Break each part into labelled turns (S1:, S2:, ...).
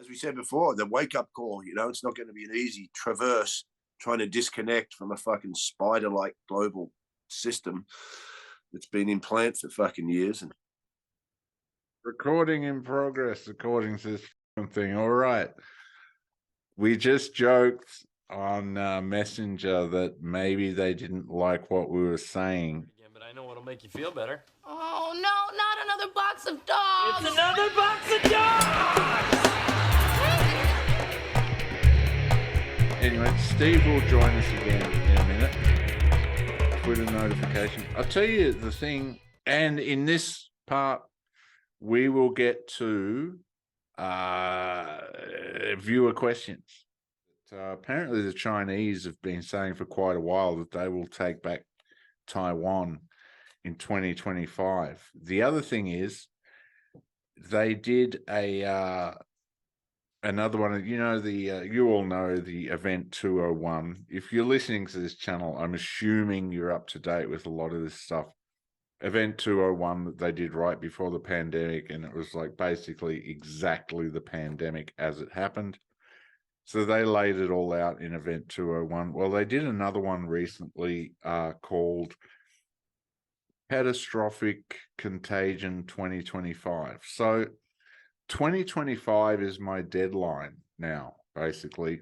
S1: as we said before, the wake-up call, it's not going to be an easy traverse trying to disconnect from a fucking spider-like global system that's been in plant for fucking years. And
S2: recording in progress, according to this thing. All right. We just joked on Messenger that maybe they didn't like what we were saying.
S3: Again, but I know what'll make you feel better.
S4: Oh, no, not another box of dogs.
S3: It's another box of dogs!
S2: Anyway, Steve will join us again in a minute. Twitter notification. I'll tell you the thing, and in this part, we will get to viewer questions. Apparently, the Chinese have been saying for quite a while that they will take back Taiwan in 2025. The other thing is, they did another one. You all know the Event 201. If you're listening to this channel, I'm assuming you're up to date with a lot of this stuff. Event 201 that they did right before the pandemic, and it was like basically exactly the pandemic as it happened. So they laid it all out in Event 201. Well, they did another one recently called Catastrophic Contagion 2025. So 2025 is my deadline now, basically.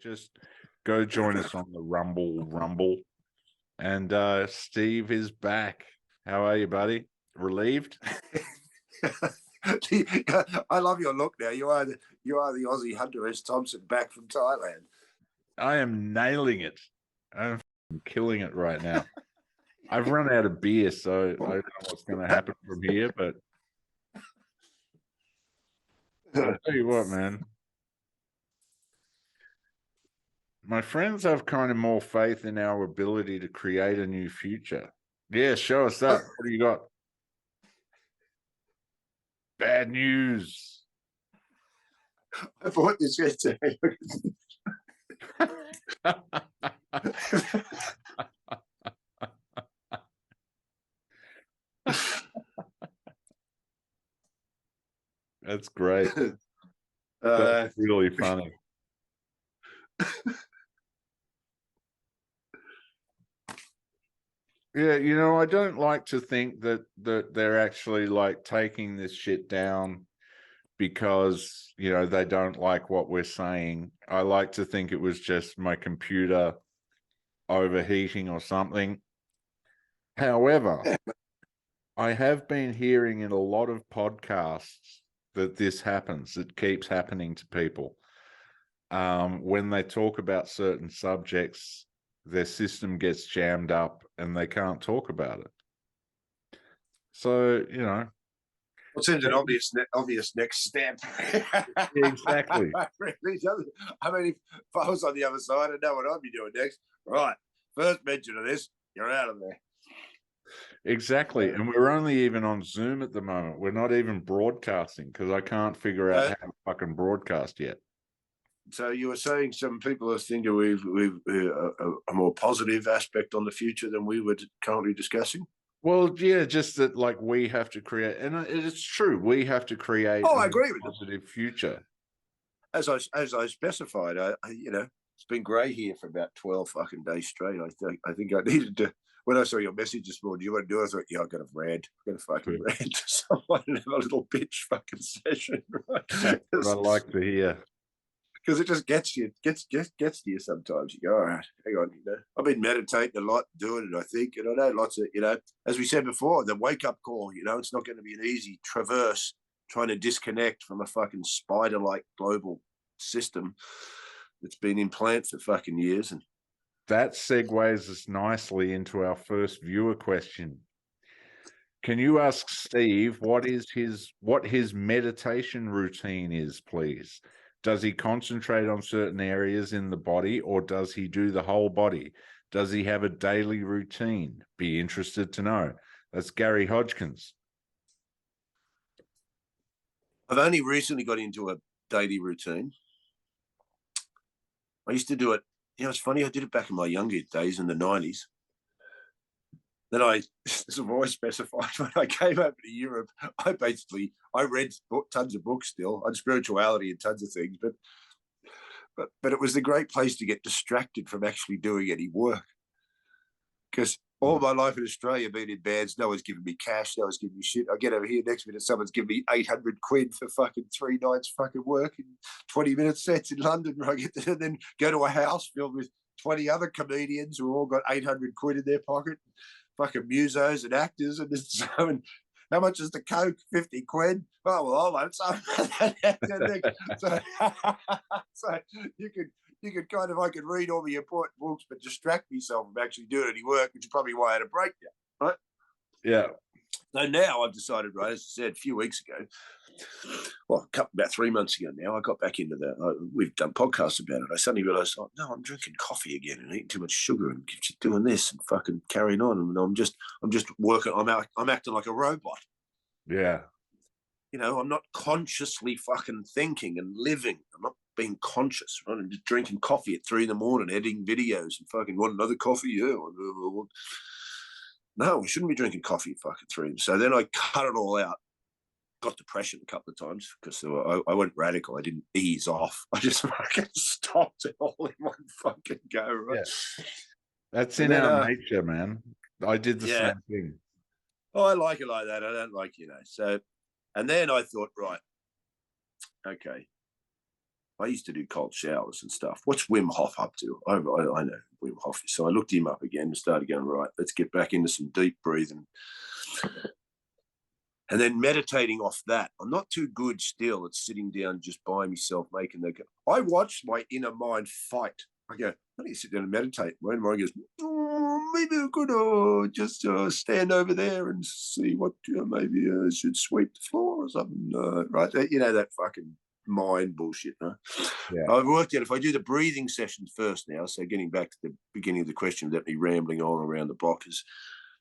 S2: Just go join us on the Rumble. And Steve is back. How are you, buddy? Relieved?
S1: I love your look now. You are the Aussie Hunter S. Thompson back from Thailand.
S2: I am nailing it. I'm killing it right now. I've run out of beer, so I don't know what's going to happen from here, but I'll tell you what, man. My friends have kind of more faith in our ability to create a new future. Yeah, show us that. What do you got? Bad news.
S1: I bought this yesterday.
S2: That's great. That's really funny. Yeah, I don't like to think that they're actually like taking this shit down because, they don't like what we're saying. I like to think it was just my computer overheating or something. However, I have been hearing in a lot of podcasts that this happens. It keeps happening to people. When they talk about certain subjects, their system gets jammed up and they can't talk about it. So,
S1: It seems an obvious next step.
S2: Exactly.
S1: I mean, if I was on the other side, I know what I'd be doing next. Right. First mention of this, you're out of there.
S2: Exactly. And we're only even on Zoom at the moment. We're not even broadcasting because I can't figure out how to fucking broadcast yet.
S1: So you were saying some people are thinking we've a more positive aspect on the future than we were currently discussing?
S2: Well, yeah, just that like we have to create, and it's true, we have to create
S1: I agree with
S2: positive future.
S1: As I specified, it's been grey here for about 12 fucking days straight. I think I needed to. When I saw your message this morning, do you want to do it? I thought, yeah, I've got to rant. I've got to fucking rant to someone and have a little bitch fucking session. Right?
S2: What I like to hear.
S1: Because it just gets to you sometimes. You go, all right, hang on, I've been meditating a lot, doing it, I think, and I know lots of, as we said before, the wake-up call, it's not going to be an easy traverse trying to disconnect from a fucking spider-like global system that's been in plant for fucking years. And
S2: that segues us nicely into our first viewer question. Can you ask Steve what his meditation routine is, please? Does he concentrate on certain areas in the body, or does he do the whole body? Does he have a daily routine? Be interested to know. That's Gary Hodgkins.
S1: I've only recently got into a daily routine. I used to do it. It's funny. I did it back in my younger days in the 90s. then as I've always specified, when I came over to Europe, I read tons of books still on spirituality and tons of things, but it was the great place to get distracted from actually doing any work. Because all my life in Australia, being in bands, no one's giving me cash, no one's giving me shit. I get over here next minute, someone's giving me 800 quid for fucking 3 nights fucking work in 20-minute sets in London. Where I get to then go to a house filled with 20 other comedians who all got 800 quid in their pocket, fucking musos and actors, and so and how much is the coke? 50 quid. Oh well, I'll want some. So you could kind of, I could read all the important books, but distract myself from actually doing any work, which is probably why I had a breakdown, right?
S2: Yeah.
S1: So now I've decided, right, as I said a few weeks ago, well, about 3 months ago now, I got back into that. We've done podcasts about it. I suddenly realised, oh, no, I'm drinking coffee again and eating too much sugar and doing this and fucking carrying on. And I'm just working. I'm acting like a robot.
S2: Yeah.
S1: You know, I'm not consciously fucking thinking and living. I'm not being conscious, right? I'm just drinking coffee at 3 a.m, editing videos and fucking want another coffee. Yeah. No, we shouldn't be drinking coffee at fucking 3. So then I cut it all out. Got depression a couple of times because I went radical. I didn't ease off. I just fucking stopped it all in one fucking go, right?
S2: Yeah. That's in our nature, man. I did the same thing.
S1: Oh, I like it like that. I don't like, so, and then I thought, right, okay, I used to do cold showers and stuff. What's Wim Hof up to? I know Wim Hof. So I looked him up again and started going, right, let's get back into some deep breathing. And then meditating off that. I'm not too good still at sitting down just by myself making the. I watched my inner mind fight. I go, I need to sit down and meditate. My inner mind goes, oh, maybe I could just stand over there and see what, maybe I should sweep the floor or something. Right? That fucking mind bullshit. No? Yeah. I've worked out if I do the breathing sessions first now, so getting back to the beginning of the question without me rambling on around the block is,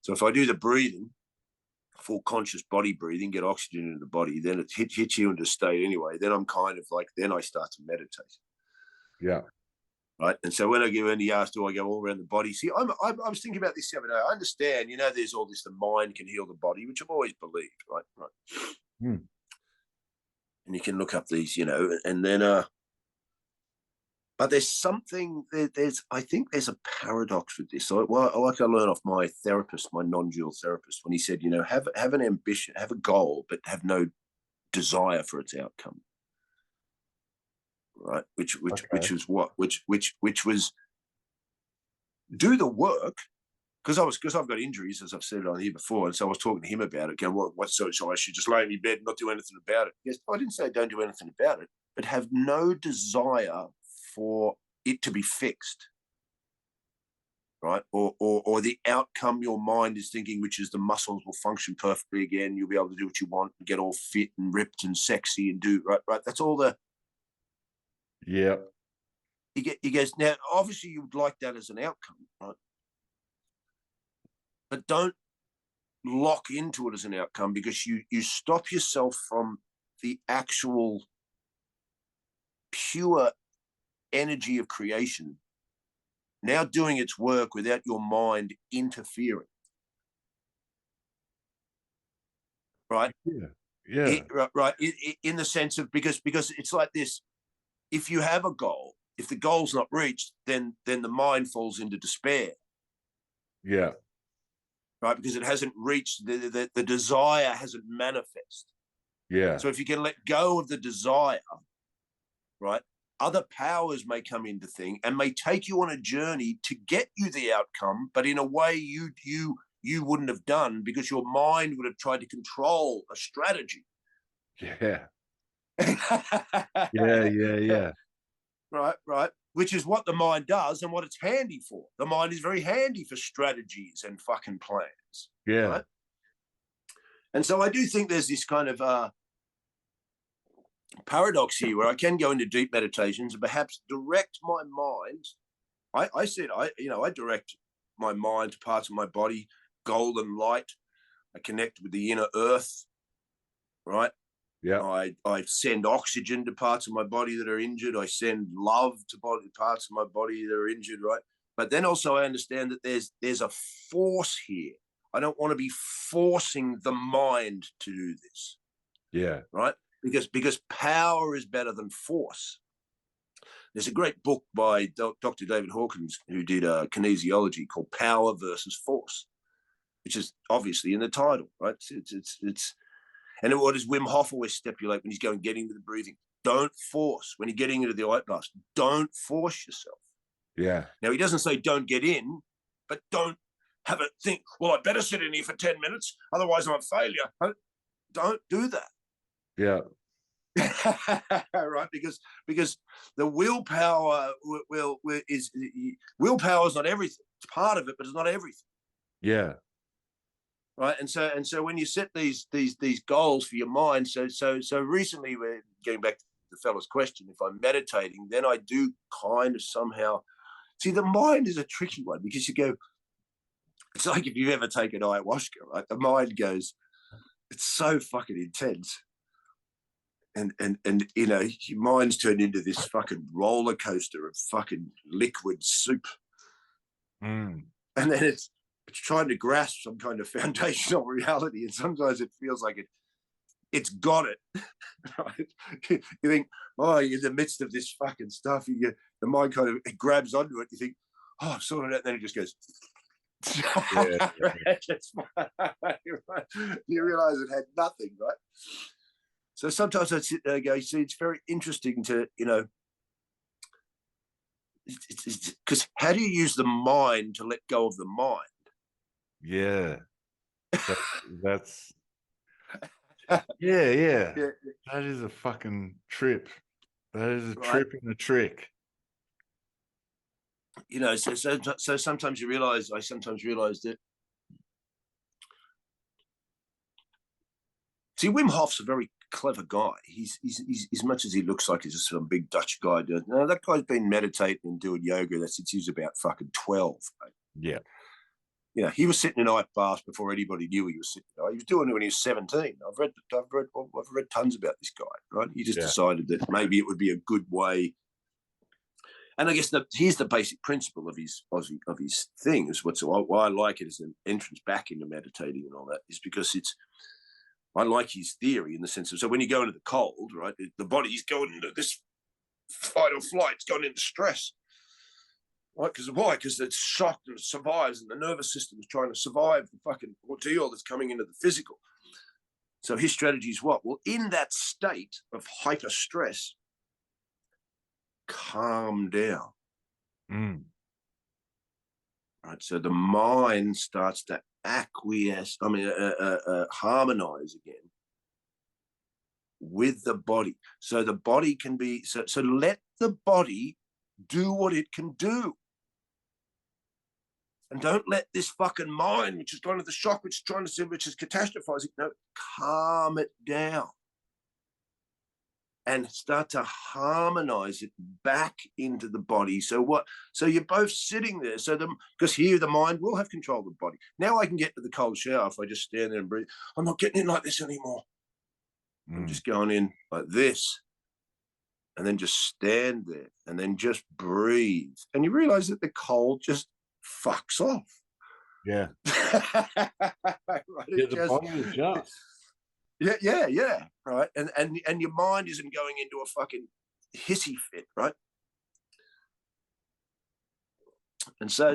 S1: so if I do the breathing, full conscious body breathing, get oxygen into the body, then it hits you into a state anyway. Then I'm kind of like, then I start to meditate.
S2: Yeah.
S1: Right. And so when he asked, do I go all around the body? See, I was thinking about this the other day. I understand, there's all this, the mind can heal the body, which I've always believed, right?
S2: Hmm.
S1: And you can look up these, and then, but there's something, I think there's a paradox with this. I learned off my therapist, my non-dual therapist, when he said, have an ambition, have a goal, but have no desire for its outcome. Right. Which was what? Which was do the work. Because I've got injuries, as I've said on here before. And so I was talking to him about it, going, so I should just lay in my bed and not do anything about it. Yes, I didn't say don't do anything about it, but have no desire for it to be fixed, right? Or the outcome your mind is thinking, which is the muscles will function perfectly again. You'll be able to do what you want and get all fit and ripped and sexy and do right. That's all the.
S2: Yeah.
S1: He goes, now, obviously you would like that as an outcome, right? But don't lock into it as an outcome, because you stop yourself from the actual pure energy of creation now doing its work without your mind interfering. Right?
S2: Yeah.
S1: Right. In the sense of, because it's like this, if you have a goal, if the goal's not reached, then the mind falls into despair.
S2: Yeah.
S1: Right, because it hasn't reached, the desire hasn't manifest.
S2: Yeah.
S1: So if you can let go of the desire, right, other powers may come into thing and may take you on a journey to get you the outcome, but in a way you wouldn't have done, because your mind would have tried to control a strategy.
S2: Yeah. Yeah.
S1: Right. Which is what the mind does and what it's handy for. The mind is very handy for strategies and fucking plans.
S2: Yeah.
S1: Right? And so I do think there's this kind of paradox here where I can go into deep meditations and perhaps direct my mind. I said, I direct my mind to parts of my body, golden light. I connect with the inner earth, right?
S2: Yeah.
S1: I send oxygen to parts of my body that are injured. I send love to parts of my body that are injured, right? But then also I understand that there's a force here. I don't want to be forcing the mind to do this.
S2: Yeah.
S1: Right? Because power is better than force. There's a great book by Dr. David Hawkins, who did kinesiology, called Power versus Force, which is obviously in the title, right? It's and what does Wim Hof always stipulate when he's going getting into the breathing? Don't force. When you're getting into the eye blast, don't force yourself.
S2: Yeah.
S1: Now, he doesn't say don't get in, but don't have it think, well, I better sit in here for 10 minutes, otherwise I'm a failure. Don't do that.
S2: Yeah.
S1: Right, because the willpower willpower is not everything. It's part of it, but it's not everything.
S2: Yeah.
S1: Right, and so when you set these goals for your mind, so recently, we're getting back to the fellow's question. If I'm meditating, then I do kind of somehow see, the mind is a tricky one, because you go, it's like if you've ever taken ayahuasca, right? The mind goes, it's so fucking intense. And you know, your mind's turned into this fucking roller coaster of fucking liquid soup.
S2: Mm.
S1: And then it's trying to grasp some kind of foundational reality. And sometimes it feels like it's got it. Right? You think, oh, you're in the midst of this fucking stuff. The mind kind of, it grabs onto it. You think, oh, I've sorted it out. And then it just goes.
S2: Yeah.
S1: You realize it had nothing, right? So sometimes I sit there and go, see, it's very interesting to, you know, because how do you use the mind to let go of the mind?
S2: Yeah. That's yeah. That is a fucking trip. That is a trip and a trick.
S1: You know, so sometimes you realize, I sometimes realize that, see, Wim Hof's a very clever guy. He's as much as he looks like he's just some big Dutch guy. No, that guy's been meditating and doing yoga since he was about fucking 12. Right?
S2: Yeah.
S1: You know, he was sitting in ice baths before anybody knew he was sitting. He was doing it when he was 17. I've read tons about this guy. Right? He just decided that maybe it would be a good way. And I guess here's the basic principle of his thing. Is why I like it as an entrance back into meditating and all that, is because I like his theory in the sense of, so when you go into the cold, right, the body's going into this fight or flight, it's going into stress. Right? Why? Because it's shocked and it survives, and the nervous system is trying to survive the fucking ordeal that's coming into the physical. So his strategy is what? Well, in that state of hyper stress, calm down.
S2: Mm.
S1: Right. So the mind starts to acquiesce, harmonize again with the body. So the body can be, so let the body do what it can do. And don't let this fucking mind, which has gone to the shock, which is catastrophizing, no, calm it down. And start to harmonize it back into the body. So you're both sitting there. Because here the mind will have control of the body. Now I can get to the cold shower if I just stand there and breathe. I'm not getting in like this anymore. I'm just going in like this. And then just stand there and then just breathe. And you realize that the cold just fucks off.
S2: Yeah.
S1: Right?
S2: The body adjusts.
S1: Yeah, right. And your mind isn't going into a fucking hissy fit, right? And so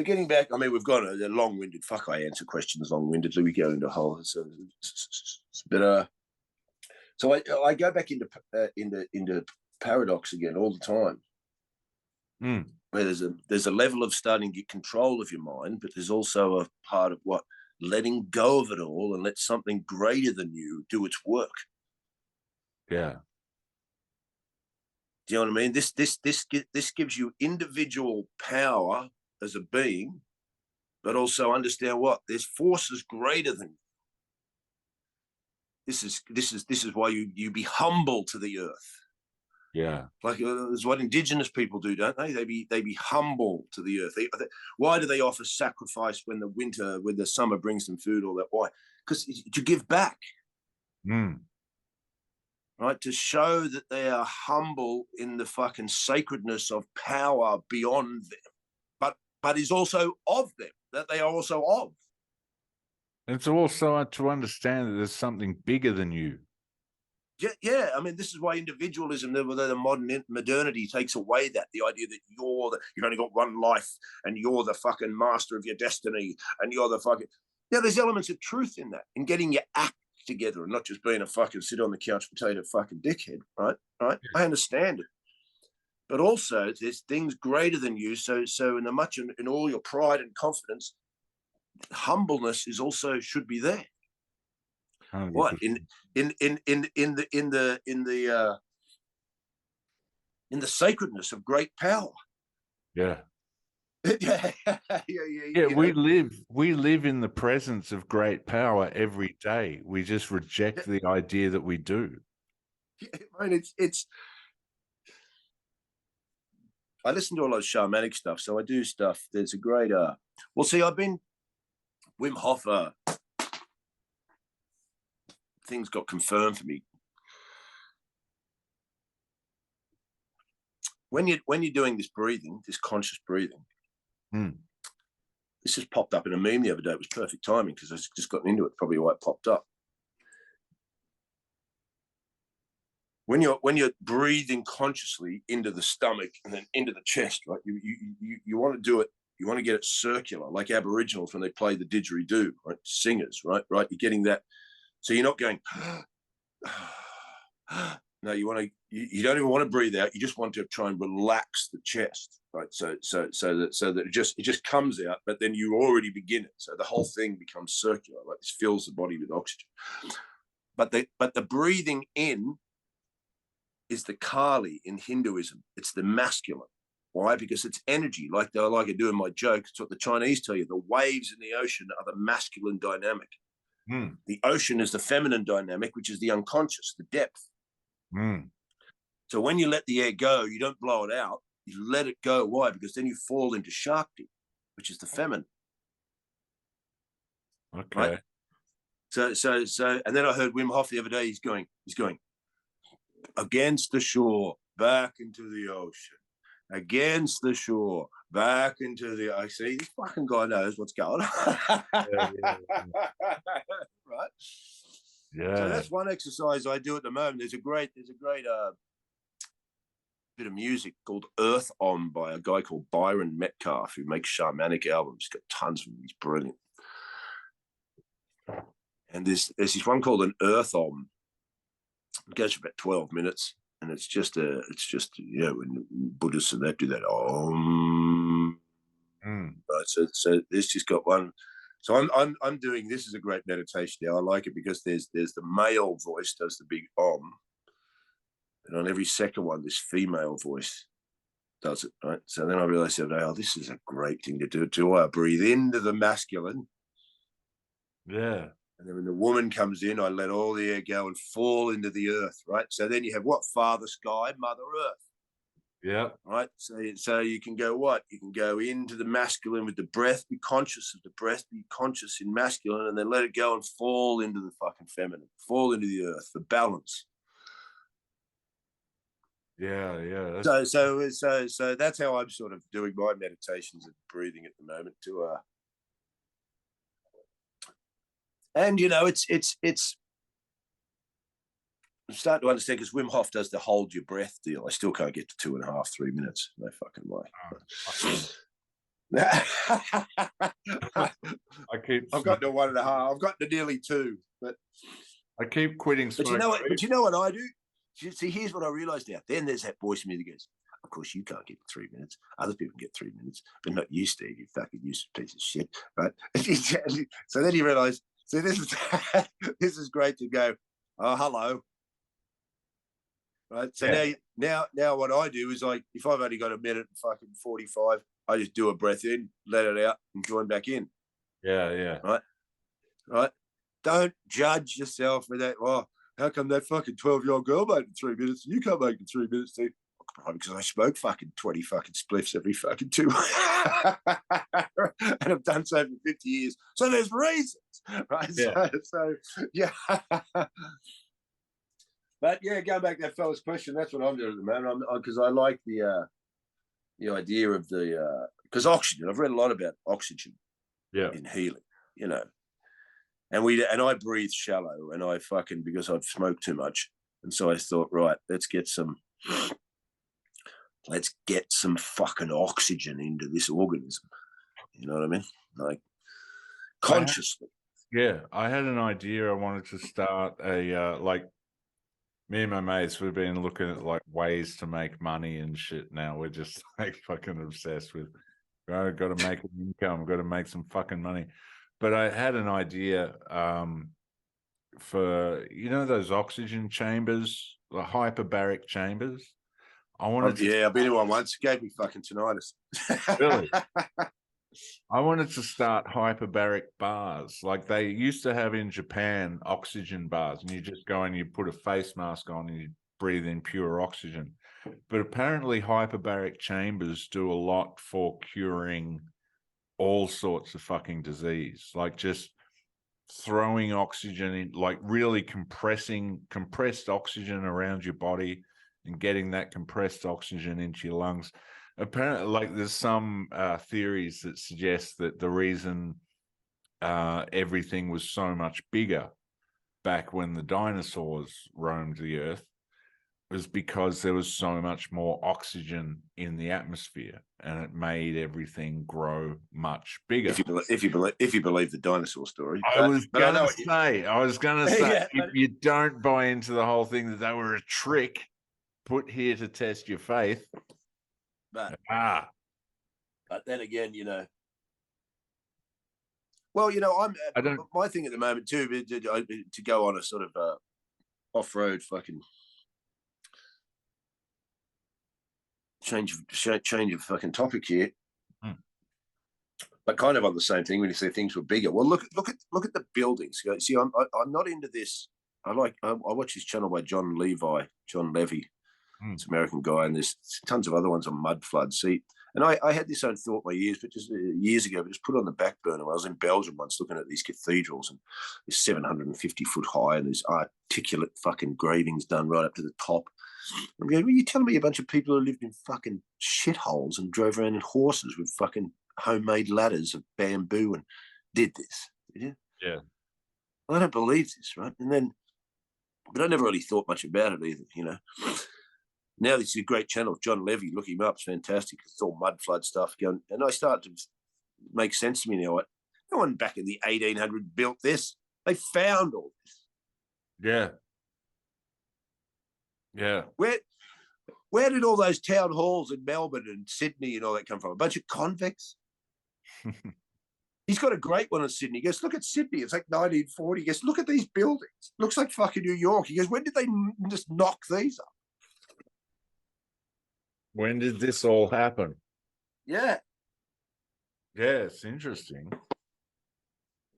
S1: getting back, I mean, we've got a long-winded, I answer questions long-windedly. We go into a whole, so I go back into paradox again all the time. Where there's a level of starting to get control of your mind, but there's also a part of what? Letting go of it all and let something greater than you do its work.
S2: Yeah.
S1: Do you know what I mean? This gives you individual power as a being, but also understand what? There's forces greater than you. This is why you be humble to the earth.
S2: Yeah.
S1: Like it's what indigenous people do, don't they? They be humble to the earth. Why do they offer sacrifice when the summer brings them food, all that? Why? Because to give back. Right? To show that they are humble in the fucking sacredness of power beyond them, but is also of them. that they are also of.
S2: It's also to understand that there's something bigger than you.
S1: Yeah. I mean, this is why individualism, the modernity takes away that, the idea that you've only got one life and you're the fucking master of your destiny and you're the fucking. Yeah, there's elements of truth in that, in getting your act together and not just being a fucking sit on the couch potato fucking dickhead, right? I understand it. But also there's things greater than you. So in all your pride and confidence, humbleness is also should be there.
S2: 100%.
S1: What in the sacredness of great power.
S2: Yeah.
S1: yeah.
S2: We live in the presence of great power every day. We just reject the idea that we do.
S1: I mean, it's. I listen to all those shamanic stuff, so I do stuff. There's a great. Well, see, I've been Wim Hof. Things got confirmed for me. When you're doing this breathing, this conscious breathing, this just popped up in a meme the other day. It was perfect timing because I just gotten into it. Probably why it popped up. When you're breathing consciously into the stomach and then into the chest, right? You want to do it. You want to get it circular, like Aboriginals when they play the didgeridoo, right? Singers, right? You're getting that. So you're not going. No, you want to. You don't even want to breathe out. You just want to try and relax the chest, right? So that it just comes out, but then you already begin it. So the whole thing becomes circular, like this fills the body with oxygen. But the breathing in is the Kali in Hinduism. It's the masculine. Why? Because it's energy. Like I like to do in my joke. It's what the Chinese tell you. The waves in the ocean are the masculine dynamic. The ocean is the feminine dynamic, which is the unconscious, the depth. So when you let the air go, you don't blow it out. You let it go. Why? Because then you fall into Shakti, which is the feminine.
S2: Okay.
S1: Right? So, and then I heard Wim Hof the other day. He's going against the shore, back into the ocean, against the shore, back into the. I see this fucking guy knows what's going on.
S2: Yeah.
S1: Right.
S2: Yeah.
S1: So that's one exercise I do at the moment. There's a great bit of music called Earth Om by a guy called Byron Metcalf who makes shamanic albums. He's got tons of them. He's brilliant. And there's this one called an Earth Om. It goes for about 12 minutes, and it's just when Buddhists and that do that Om. Right. So this just got one. So I'm doing this is a great meditation now. I like it because there's the male voice does the big Om, and on every second one, this female voice does it. Right. So then I realized the other day, this is a great thing to do. Do I breathe into the masculine?
S2: Yeah. And
S1: then when the woman comes in, I let all the air go and fall into the earth, right? So then you have what? Father Sky, Mother Earth.
S2: Yeah.
S1: Right. So you can go what? You can go into the masculine with the breath, be conscious of the breath, be conscious in masculine, and then let it go and fall into the fucking feminine, fall into the earth, the balance.
S2: Yeah.
S1: So that's how I'm sort of doing my meditations and breathing at the moment to and it's I'm starting to understand because Wim Hof does the hold your breath deal. I still can't get to 2.5, 3 minutes. No fucking way. I've got to 1.5. I've got to nearly 2. But
S2: I keep quitting smoking.
S1: But you know what I do? See, here's what I realized now. Then there's that voice in me that goes, of course, you can't get to 3 minutes. Other people can get 3 minutes, but not you, Steve, you fucking useless piece of shit, right? So then you realize, so this is great to go, oh, hello. Right. So now what I do is if I've only got a minute and fucking 45, I just do a breath in, let it out, and join back in.
S2: Yeah.
S1: Right. Don't judge yourself for that. Oh, how come that fucking 12-year-old girl made it in 3 minutes and you can't make it in 3 minutes, Steve? Probably because I smoke fucking 20 fucking spliffs every fucking 2. And I've done so for 50 years. So there's reasons, right?
S2: Yeah.
S1: So yeah. But yeah, going back to that fella's question, that's what I'm doing at the moment. Because I like the idea of the because oxygen. I've read a lot about oxygen, in healing, you know. And I breathe shallow, and I fucking, because I've smoked too much, and so I thought, right, let's get some fucking oxygen into this organism. You know what I mean? Like consciously.
S2: I had an idea. I wanted to start a like. Me and my mates, we've been looking at like ways to make money and shit. Now we're just like fucking obsessed with, got to make an income, got to make some fucking money. But I had an idea for, you know, those oxygen chambers, the hyperbaric chambers. I wanted to.
S1: I've been in one once. It gave me fucking tinnitus.
S2: Really? I wanted to start hyperbaric bars like they used to have in Japan, oxygen bars, and you just go and you put a face mask on and you breathe in pure oxygen. But apparently hyperbaric chambers do a lot for curing all sorts of fucking disease, like just throwing oxygen in, like really compressed oxygen around your body and getting that compressed oxygen into your lungs. Apparently, like there's some theories that suggest that the reason everything was so much bigger back when the dinosaurs roamed the earth was because there was so much more oxygen in the atmosphere, and it made everything grow much bigger.
S1: If you believe the dinosaur story,
S2: I was gonna say, yeah, if you don't buy into the whole thing that they were a trick put here to test your faith.
S1: But then again, you know, well, you know, my thing at the moment too, to go on a sort of off-road fucking change of fucking topic here, but kind of on the same thing when you say things were bigger. Well, look at the buildings. See, I'm not into this. I watch this channel by John Levy. It's an American guy, and there's tons of other ones on mud floods. See, and I had this own thought my years ago, but just put it on the back burner. I was in Belgium once looking at these cathedrals, and they're 750 foot high, and there's articulate fucking gravings done right up to the top. I'm going, well, you telling me a bunch of people who lived in fucking shitholes and drove around in horses with fucking homemade ladders of bamboo and did this?
S2: Yeah.
S1: Well, I don't believe this, right? But I never really thought much about it either, you know. Now this is a great channel, John Levy. Look him up; it's fantastic. It's all mud flood stuff going, and I start to make sense to me now. No one back in the 1800s built this; they found all this.
S2: Yeah.
S1: Where did all those town halls in Melbourne and Sydney and all that come from? A bunch of convicts. He's got a great one in Sydney. He goes, look at Sydney. It's like 1940. He goes, look at these buildings. Looks like fucking New York. He goes, when did they just knock these up?
S2: When did this all happen?
S1: Yeah.
S2: Yeah, it's interesting.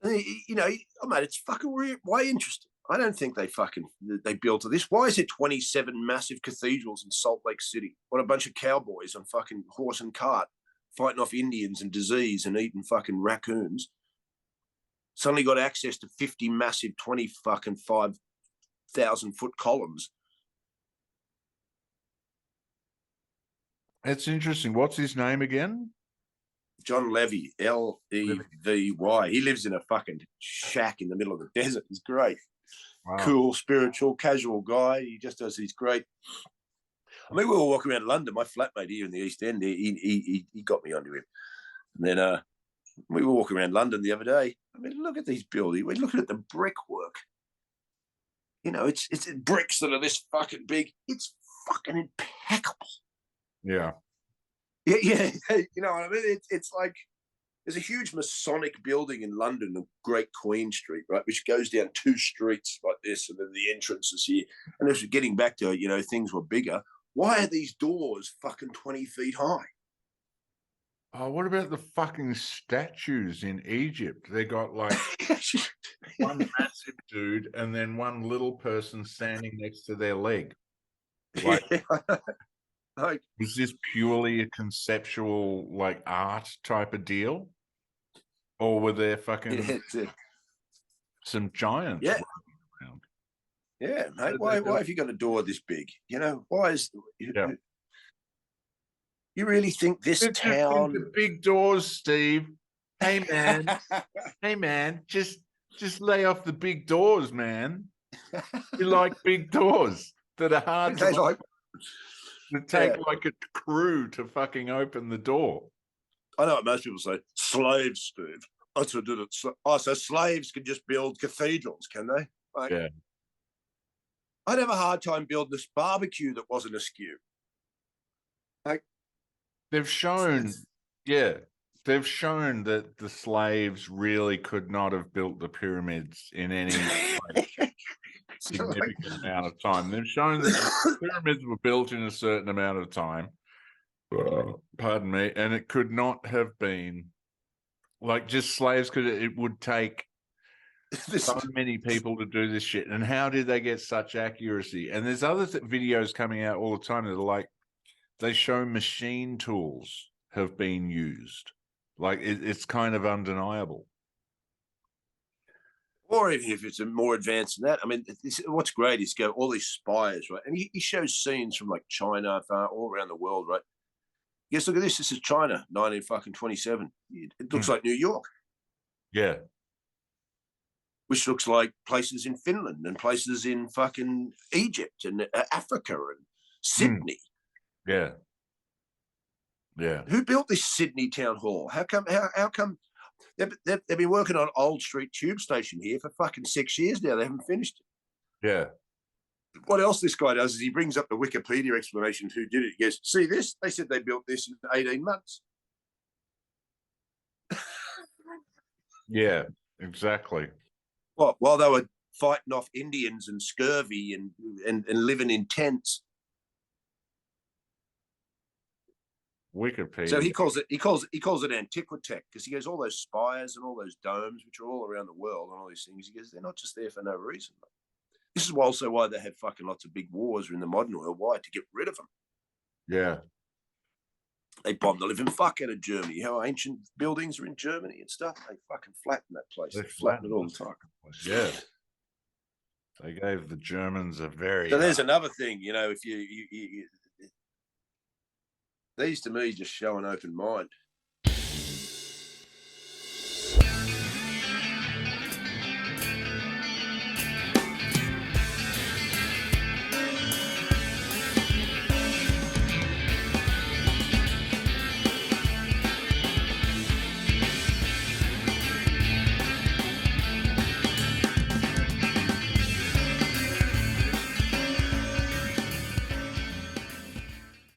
S1: You know, oh, mate, it's fucking way interesting. I don't think they built this. Why is there 27 massive cathedrals in Salt Lake City? What a bunch of cowboys on fucking horse and cart fighting off Indians and disease and eating fucking raccoons. Suddenly got access to 50 massive 5,000 foot columns.
S2: It's interesting. What's his name again?
S1: John Levy, Levy. He lives in a fucking shack in the middle of the desert. He's great. Wow. Cool, spiritual, casual guy. He just does these great. I mean, we were walking around London. My flatmate here in the East End, he got me onto him. And then we were walking around London the other day. I mean, look at these buildings. We're looking at the brickwork. You know, it's bricks that are this fucking big. It's fucking impeccable.
S2: Yeah.
S1: Yeah. You know what I mean? It's like there's a huge Masonic building in London, the Great Queen Street, right, which goes down 2 streets like this, and then the entrance is here. And as we're getting back to, you know, things were bigger. Why are these doors fucking 20 feet high?
S2: Oh, what about the fucking statues in Egypt? They got like one massive dude and then one little person standing next to their leg. Like, was this purely a conceptual, like, art type of deal? Or were there fucking some giants around?
S1: Yeah, mate. Why have you got a door this big? You know, why is... You really think this town...
S2: The big doors, Steve. Hey man, hey man, just lay off the big doors, man. You like big doors that are hard to
S1: They like,
S2: that take like a crew to fucking open the door.
S1: I know what most people say, slaves, Steve. That's what did it. Oh, so slaves can just build cathedrals, can they? Like,
S2: Yeah.
S1: I'd have a hard time building this barbecue that wasn't askew. Like,
S2: they've shown that the slaves really could not have built the pyramids in any significant amount of time. They've shown that the pyramids were built in a certain amount of time. Pardon me, and it could not have been like just slaves. It would take so many people to do this shit. And how did they get such accuracy? And there's other videos coming out all the time that are like, they show machine tools have been used. Like it's kind of undeniable.
S1: Or even if it's more advanced than that. I mean, what's great is go all these spies, right? And he shows scenes from like China, all around the world, right? Yes, look at this. This is China, 1927. It looks like New York.
S2: Yeah.
S1: Which looks like places in Finland and places in fucking Egypt and Africa and Sydney.
S2: Yeah. Yeah.
S1: Who built this Sydney town hall? How come they've been working on Old Street tube station here for fucking 6 years now. They haven't finished it.
S2: Yeah.
S1: What else this guy does is he brings up the Wikipedia explanation who did it. He goes, see this? They said they built this in 18 months.
S2: Yeah, exactly.
S1: What? While they were fighting off Indians and scurvy and living in tents.
S2: Wikipedia.
S1: So he calls it Antiquitech because he goes, all those spires and all those domes, which are all around the world and all these things, he goes, they're not just there for no reason. This is also why they have fucking lots of big wars in the modern world. Why? To get rid of them.
S2: Yeah.
S1: They bombed the living fuck out of Germany. How ancient buildings are in Germany and stuff. They fucking flatten that place. They flatten it all the time.
S2: Yeah. They gave the Germans a very...
S1: So there's another thing, you know, if you these to me just show an open mind.